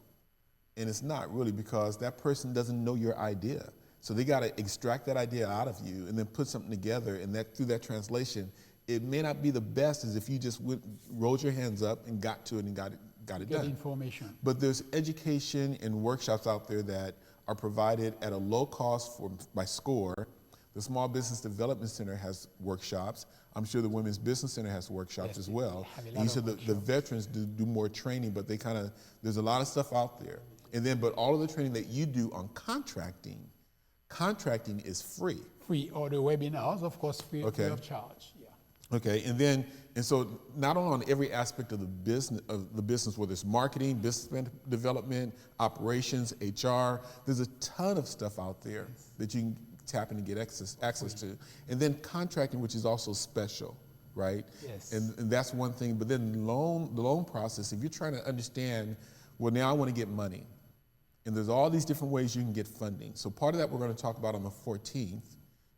And it's not really, because that person doesn't know your idea. So they got to extract that idea out of you and then put something together. And that through that translation, it may not be the best as if you just rolled your hands up and got to it and got it done. Get information. But there's education and workshops out there that are provided at a low cost by SCORE. The Small Business Development Center has workshops. I'm sure the Women's Business Center has workshops as well. And you said the veterans do more training, but there's a lot of stuff out there. And then, but all of the training that you do on contracting is free. Free, or the webinars, of course, free of charge. Yeah. Okay, and so not only on every aspect of the business, whether it's marketing, business development, operations, HR, there's a ton of stuff out there that you can tap in and get access to. And then contracting, which is also special, right? Yes. And that's one thing. But then the loan process, if you're trying to understand, well, now I want to get money. And there's all these different ways you can get funding. So part of that we're going to talk about on the 14th.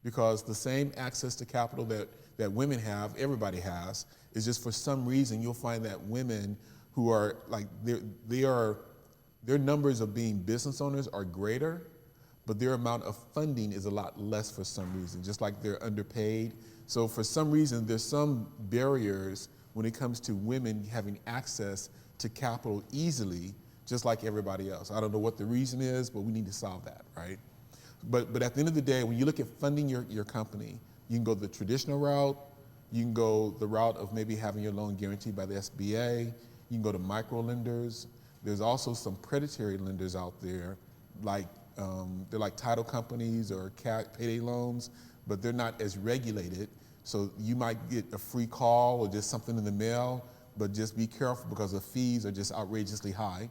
because the same access to capital that women have, everybody has, is just for some reason you'll find that women who are like, their numbers of being business owners are greater, but their amount of funding is a lot less for some reason, just like they're underpaid. So for some reason, there's some barriers when it comes to women having access to capital easily, just like everybody else. I don't know what the reason is, but we need to solve that, right? But at the end of the day, when you look at funding your company, you can go the traditional route, you can go the route of maybe having your loan guaranteed by the SBA, you can go to micro lenders. There's also some predatory lenders out there, like they're like title companies or payday loans, but they're not as regulated. So you might get a free call or just something in the mail, but just be careful because the fees are just outrageously high.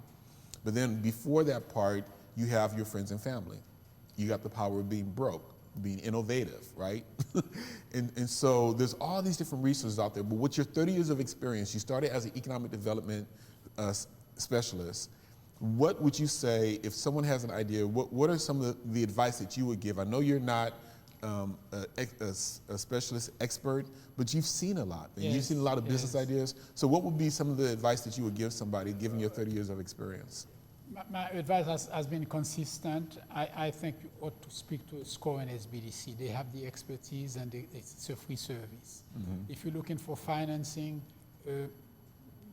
But then before that part, you have your friends and family. You got the power of being broke, being innovative, right? and so there's all these different resources out there, but with your 30 years of experience, you started as an economic development specialist. What would you say if someone has an idea, what are some of the advice that you would give? I know you're not a specialist expert, but you've seen a lot, and you've seen a lot of business ideas. So what would be some of the advice that you would give somebody, given your 30 years of experience? My advice has been consistent. I think you ought to speak to SCORE and SBDC. They have the expertise, and it's a free service. Mm-hmm. If you're looking for financing,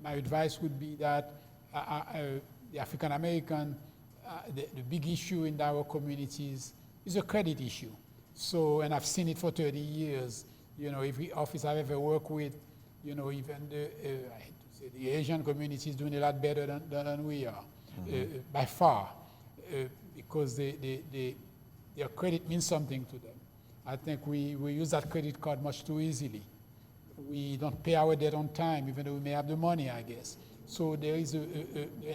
my advice would be that the African American, the big issue in our communities is a credit issue. So, and I've seen it for 30 years. You know, every office I've ever worked with, you know, even I hate to say, the Asian community is doing a lot better than we are, by far, because their credit means something to them. I think we use that credit card much too easily. We don't pay our debt on time, even though we may have the money, I guess. So there is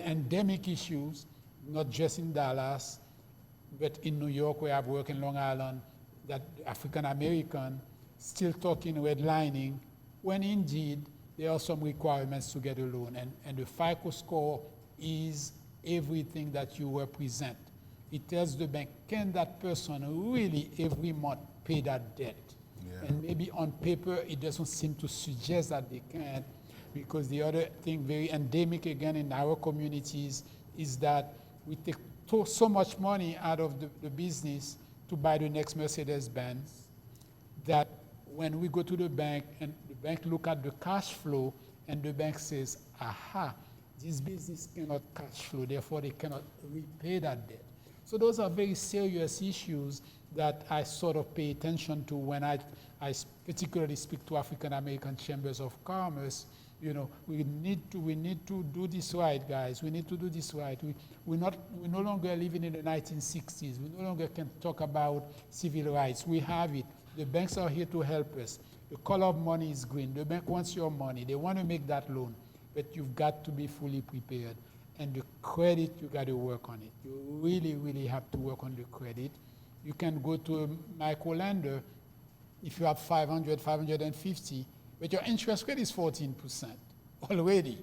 endemic issues, not just in Dallas, but in New York, where I've worked in Long Island, that African American still talking redlining, when indeed there are some requirements to get a loan. And the FICO score is everything that you represent. It tells the bank, can that person really every month pay that debt? Yeah. And maybe on paper, it doesn't seem to suggest that they can, because the other thing very endemic again in our communities is that we take so much money out of the business to buy the next Mercedes-Benz that when we go to the bank and the bank look at the cash flow and the bank says, aha, this business cannot cash flow, therefore they cannot repay that debt. So those are very serious issues that I sort of pay attention to when I particularly speak to African American chambers of commerce. You know, we need to do this right, guys. We need to do this right. We're no longer living in the 1960s. We no longer can talk about civil rights. We have it. The banks are here to help us. The color of money is green. The bank wants your money. They want to make that loan, but you've got to be fully prepared. And the credit, you got to work on it. You really, really have to work on the credit. You can go to a micro lender if you have 500, 550. But your interest rate is 14% already.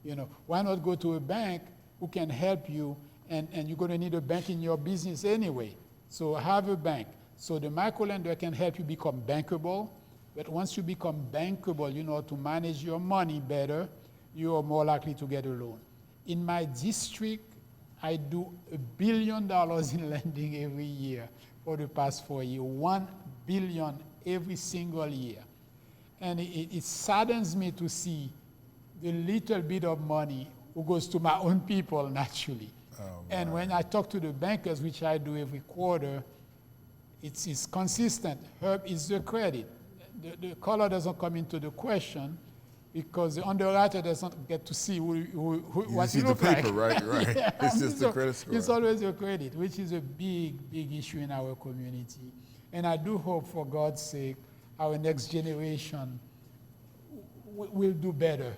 You know, why not go to a bank who can help you, and you're going to need a bank in your business anyway. So have a bank. So the microlender can help you become bankable, but once you become bankable, you know, to manage your money better, you are more likely to get a loan. In my district, I do $1 billion in lending every year for the past 4 years, $1 billion every single year. And it saddens me to see the little bit of money who goes to my own people, naturally. Oh, and when I talk to the bankers, which I do every quarter, it's consistent. Herb is the credit. The color doesn't come into the question because the underwriter doesn't get to see what you look like. You see the paper, right? Yeah, it's just the credit score. It's always your credit, which is a big, big issue in our community. And I do hope, for God's sake, our next generation will do better,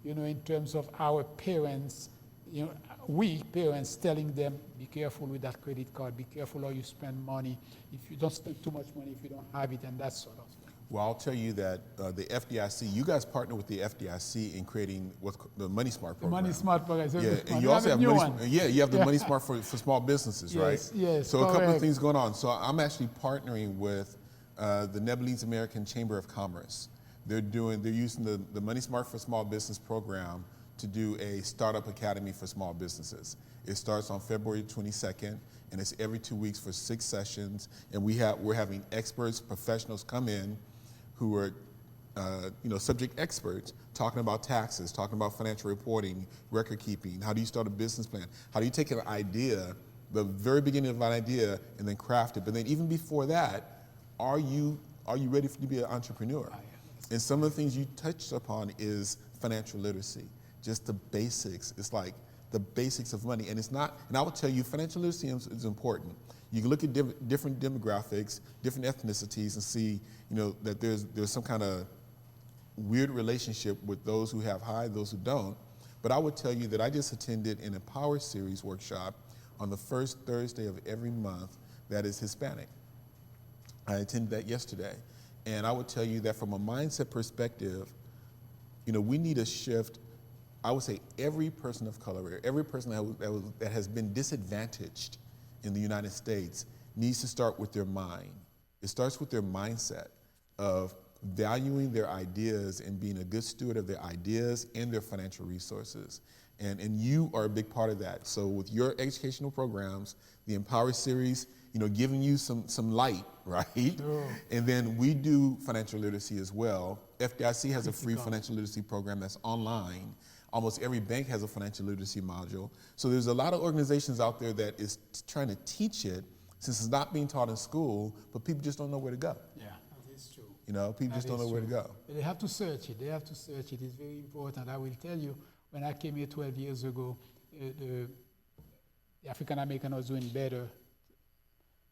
you know, in terms of our parents, you know, we parents telling them, be careful with that credit card, be careful how you spend money, if you don't spend too much money, if you don't have it, and that sort of thing. Well, I'll tell you that the FDIC, you guys partner with the FDIC in creating what's the Money Smart program. The Money Smart program. So yeah, and you also have new Money, one. you have the Money Smart for small businesses, Yes, right? yes, So a couple of correct. things going on. So I'm actually partnering with the Nepalese American Chamber of Commerce. They're using the Money Smart for Small Business program to do a startup academy for small businesses. It starts on February 22nd, and it's every 2 weeks for 6 sessions. And we're having experts, professionals come in who are subject experts talking about taxes, talking about financial reporting, record keeping. How do you start a business plan? How do you take an idea, the very beginning of an idea, and then craft it? But then even before that, are you ready to be an entrepreneur? And some of the things you touched upon is financial literacy, just the basics. It's like the basics of money, and it's not. And I will tell you, financial literacy is important. You can look at different demographics, different ethnicities, and see, that there's some kind of weird relationship with those who have high, those who don't. But I would tell you that I just attended an Empower Series workshop on the first Thursday of every month that is Hispanic. I attended that yesterday. And I would tell you that from a mindset perspective, we need a shift. I would say every person of color, every person that has been disadvantaged in the United States needs to start with their mind. It starts with their mindset of valuing their ideas and being a good steward of their ideas and their financial resources. And you are a big part of that. So with your educational programs, the Empower Series, giving you some light, right? Sure. And then we do financial literacy as well. FDIC has a free financial literacy program that's online. Almost every bank has a financial literacy module. So there's a lot of organizations out there that is trying to teach it, since it's not being taught in school, but people just don't know where to go. Yeah, that is true. People just don't know where to go. But they have to search it. It's very important. I will tell you, when I came here 12 years ago, the African American was doing better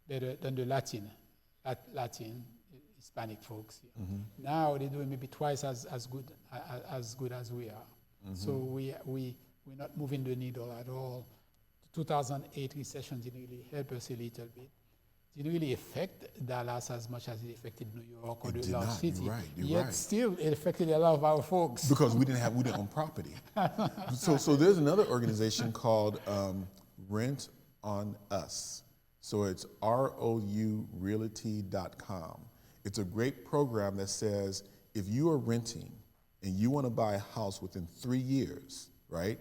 than the Latin Hispanic folks here. Mm-hmm. Now they're doing maybe twice as good as we are. Mm-hmm. So we're not moving the needle at all. The 2008 recession didn't really help us a little bit. Didn't really affect Dallas as much as it affected New York or the large city. You're right. Still, it affected a lot of our folks. Because we didn't own property. So there's another organization called Rent on Us. So it's ROUrealty.com. It's a great program that says if you are renting and you want to buy a house within 3 years, right?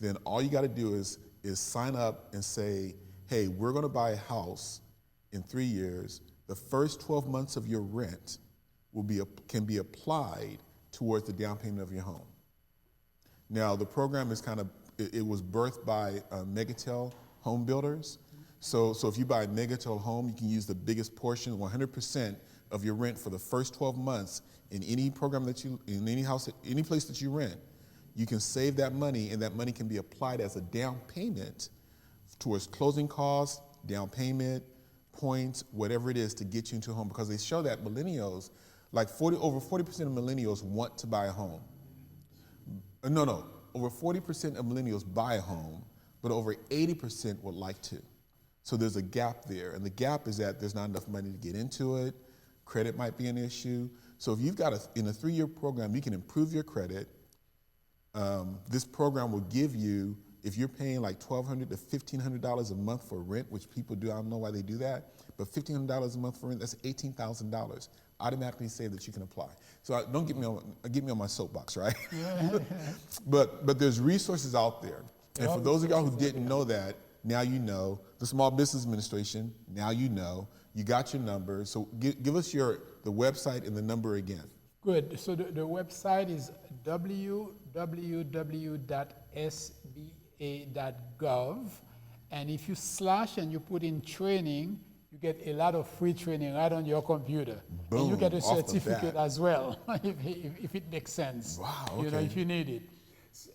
Then all you got to do is sign up and say, hey, we're going to buy a house in 3 years. The first 12 months of your rent can be applied towards the down payment of your home. Now, the program is it was birthed by Megatel home builders. So if you buy a Megatel home, you can use the biggest portion, 100% of your rent for the first 12 months in any program in any house, any place that you rent. You can save that money, and that money can be applied as a down payment towards closing costs, down payment, points, whatever it is to get you into a home. Because they show that millennials, over 40% of millennials want to buy a home. No, over 40% of millennials buy a home, but over 80% would like to. So there's a gap there, and the gap is that there's not enough money to get into it. Credit might be an issue. So if you've got in a 3-year program, you can improve your credit. This program will give you, if you're paying like $1,200 to $1,500 a month for rent, which people do, I don't know why they do that, but $1,500 a month for rent, that's $18,000. Automatically say that you can apply. So don't get me on my soapbox, right? but there's resources out there. And for those of y'all who didn't know that, now you know. The Small Business Administration, now you know. You got your number. So give us the website and the number again. Good. So the website is www.sba.gov. And if you / and you put in training, you get a lot of free training right on your computer. Boom, and you get a certificate as well, if it makes sense. Wow, okay. If you need it.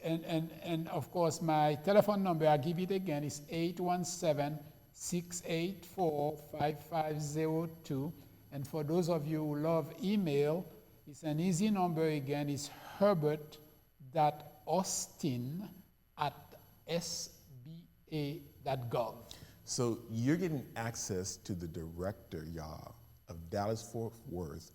And of course, my telephone number, I'll give it again, is 817-684-5502. And for those of you who love email, it's an easy number again. It's herbert.austin@sba.gov. So you're getting access to the director, y'all, of Dallas-Fort Worth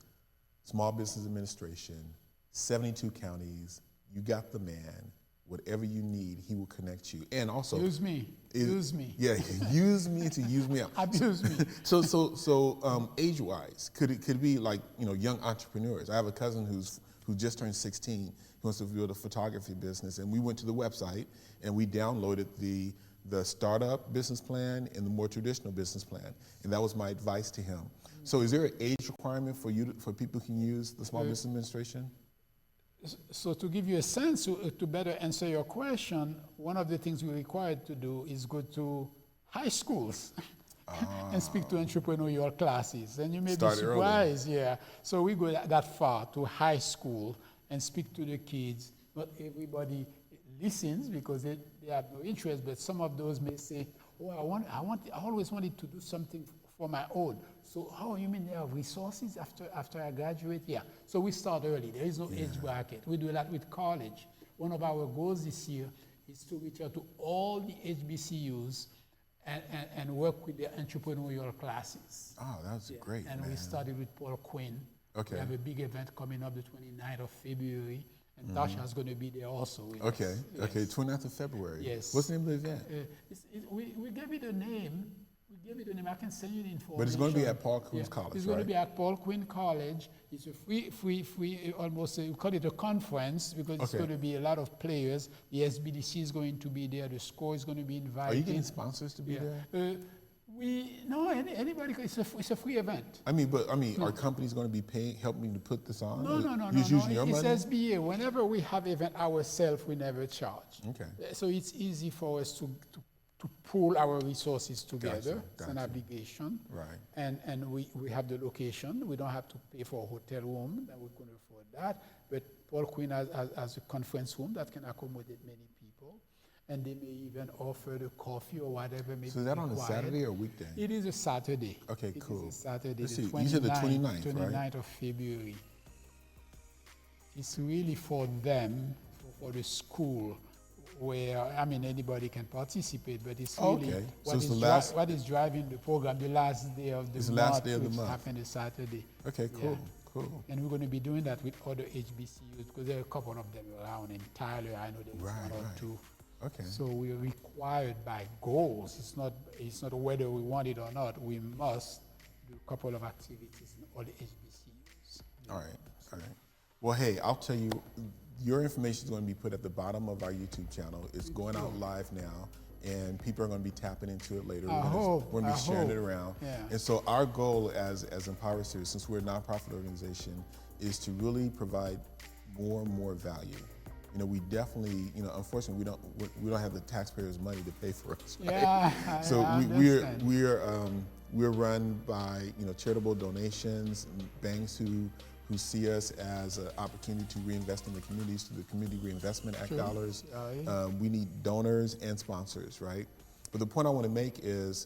Small Business Administration, 72 counties. You got the man. Whatever you need, he will connect you. And also, use me. Use me. Yeah, use me to use me out. Abuse me. So age-wise, could it be like young entrepreneurs? I have a cousin who just turned 16. He wants to build a photography business, and we went to the website and we downloaded the startup business plan and the more traditional business plan, and that was my advice to him. So, is there an age requirement for people who can use the Small Business Administration? So to give you a sense, to better answer your question, one of the things we're required to do is go to high schools and speak to entrepreneurial classes. And you may be surprised, yeah. So we go that far to high school and speak to the kids. Not everybody listens because they have no interest, but some of those may say, oh, I always wanted to do something for my own. So how you mean there are resources after I graduate? Yeah. So we start early. There is no age bracket. We do that with college. One of our goals this year is to reach out to all the HBCUs and work with the entrepreneurial classes. Oh, that's great. And we started with Paul Quinn. Okay. We have a big event coming up the 29th of February. And Tasha's going to be there also. Okay, okay, 29th of February. Yes. What's the name of the event? We gave it a name. I can send you the information. But it's going to be at Paul Quinn College, It's going to be at Paul Quinn College. It's a free, almost, we call it a conference because it's going to be a lot of players. The SBDC is going to be there. The SCORE is going to be invited. Are you getting sponsors to be there? Anybody. It's a free event. Are companies going to be helping to put this on? No. Using your money? It's SBA. Whenever we have event ourselves, we never charge. Okay. So it's easy for us to pool our resources together. Gotcha. It's an obligation. Right. And we have the location. We don't have to pay for a hotel room. That we can afford that. But Paul Quinn has a conference room that can accommodate many people. And they may even offer the coffee or whatever may be So is that on a required. Saturday or weekday? It is a Saturday. Okay, cool. It is a Saturday, Let's the see, you said the 29th, 29th right? of February. It's really for them, for the school, where, anybody can participate, but it's really So it's the last, what is driving the program, the last day of the month, the last day of the month. Happens this Saturday. Okay, cool, cool. And we're going to be doing that with other HBCUs, because there are a couple of them around. In Tyler, I know there's one or two. Okay. So we're required by goals. It's not whether we want it or not. We must do a couple of activities in all the HBCUs. All right. Well, hey, I'll tell you, your information is going to be put at the bottom of our YouTube channel. It's going out live now, and people are going to be tapping into it later. We're going to be sharing it around. Yeah. And so our goal as Empower Series, since we're a nonprofit organization, is to really provide more and more value. We definitely, unfortunately, we don't have the taxpayers' money to pay for us. Right? Yeah, so we're run by charitable donations, banks who see us as an opportunity to reinvest in the communities through the Community Reinvestment Act dollars. We need donors and sponsors, right? But the point I want to make is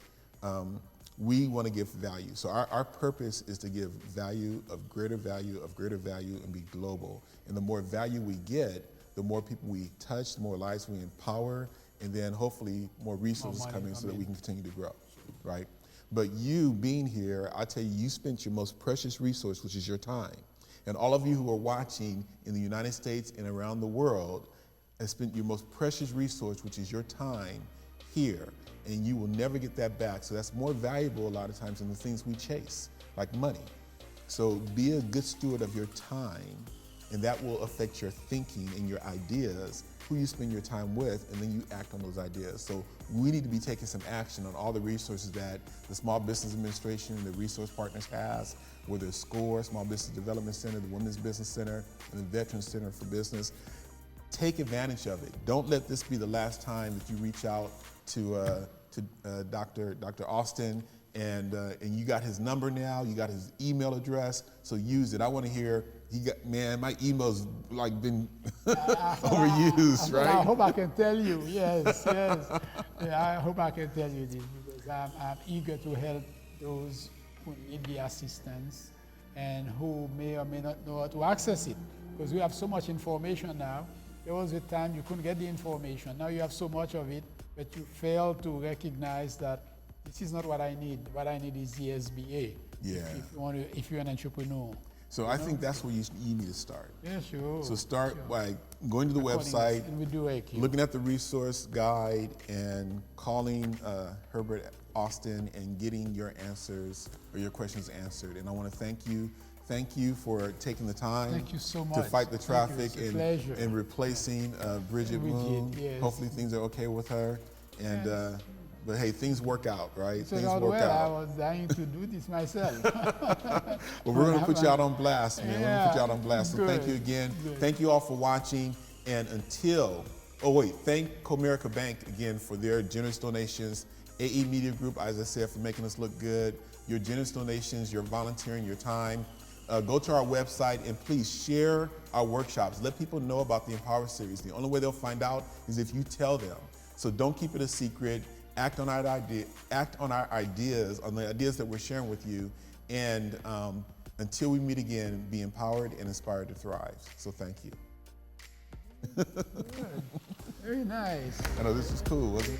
we want to give value. So our purpose is to give value, of greater value, and be global. And the more value we get, the more people we touch, the more lives we empower, and then hopefully more resources come in so that we can continue to grow, right? But you being here, I tell you, you spent your most precious resource, which is your time. And all of you who are watching in the United States and around the world have spent your most precious resource, which is your time, here. And you will never get that back. So that's more valuable a lot of times than the things we chase, like money. So be a good steward of your time, and that will affect your thinking and your ideas, who you spend your time with, and then you act on those ideas. So we need to be taking some action on all the resources that the Small Business Administration and the resource partners has, whether it's SCORE, Small Business Development Center, the Women's Business Center, and the Veterans Center for Business. Take advantage of it. Don't let this be the last time that you reach out to Dr. Austin, and you got his number now, you got his email address, so use it. I want to hear, my email's like been overused, right? I hope I can tell you, yes. Yeah, I hope I can tell you this, because I'm eager to help those who need the assistance and who may or may not know how to access it, because we have so much information now. There was a time you couldn't get the information. Now you have so much of it, but you fail to recognize that this is not what I need. What I need is the SBA. Yeah. If you're an entrepreneur. So I think that's where you need to start. Yeah, sure. So start sure. by going to the Recording website, it, and we do AQ. looking at the resource guide, and calling Herbert Austin and getting your answers or your questions answered. And I want to thank you. Thank you for taking the time Thank you so to much. fight the Thank you. traffic It's a pleasure. and replacing Bridget We did, Moon. yes. Hopefully things are okay with her. And Yes. but hey, things work out, right? So Things out work well, I out. was dying to do this myself. Well, we're going to put you out on blast, man. We're going to put you out on blast. So thank Good, you again. good. Thank you all for watching. And thank Comerica Bank again for their generous donations. AE Media Group, as I said, for making us look good. Your generous donations, your volunteering, your time. Go to our website and please share our workshops. Let people know about the Empower Series. The only way they'll find out is if you tell them. So don't keep it a secret. Act on our ideas, on the ideas that we're sharing with you. And until we meet again, be empowered and inspired to thrive. So thank you. Very nice. I know this was cool, wasn't it?